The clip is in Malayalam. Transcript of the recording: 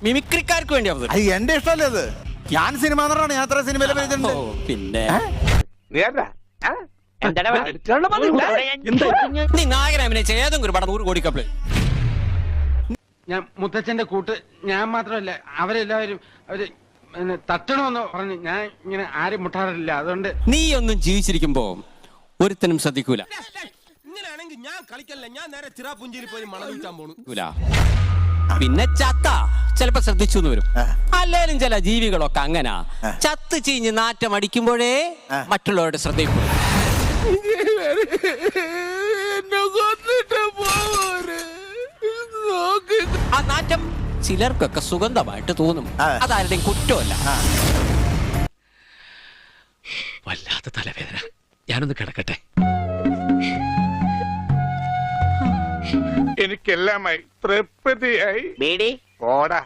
മിമിക്രിക്കാർക്ക് വേണ്ടി അവതരിപ്പിക്കും. അത് എന്റെ ഇഷ്ടമല്ലേ അത്. ഞാൻ സിനിമ നടനാണ്. ഞാൻ അത്ര സിനിമയിൽ അഭിനയിച്ചിട്ടുണ്ട്. പിന്നെ നീ നായകനെ അഭിനയിച്ച ഏതെങ്കിലും ഒരു പടം 100 കോടി കപ്പിള്. ഞാൻ മുത്തച്ഛന്റെ കൂട്ട് ഞാൻ മാത്രമല്ല അവരെല്ലാവരും അവര് തട്ടണമെന്ന് പറഞ്ഞ് ഞാൻ ഇങ്ങനെ ആരും മുട്ടാറില്ല. അതുകൊണ്ട് നീ ഒന്നും ജീവിച്ചിരിക്കുമ്പോ ഒരുത്തനും ശ്രദ്ധിക്കൂല. ഇങ്ങനെയാണെങ്കിൽ ഞാൻ കളിക്കല്ല, ഞാൻ നേരെ ചിറാപുഞ്ചിയിൽ പോയി മണം വിൽക്കാൻ പോണു. പിന്നെ ചത്ത ചിലപ്പോ ശ്രദ്ധിച്ചു എന്ന് വരും. അല്ലേലും ചില ജീവികളൊക്കെ അങ്ങനെ ചത്ത് ചീഞ്ഞ് നാറ്റം അടിക്കുമ്പോഴേ മറ്റുള്ളവരുടെ ശ്രദ്ധയിൽപ്പെടും. ആ നാറ്റം ചിലർക്കൊക്കെ സുഗന്ധമായിട്ട് തോന്നും. അതാരുടെയും കുറ്റമല്ല. വല്ലാത്ത തലവേദന, ഞാനൊന്ന് കിടക്കട്ടെ. എനിക്കെല്ലാമായി തൃപ്തിയായി. പോടാ.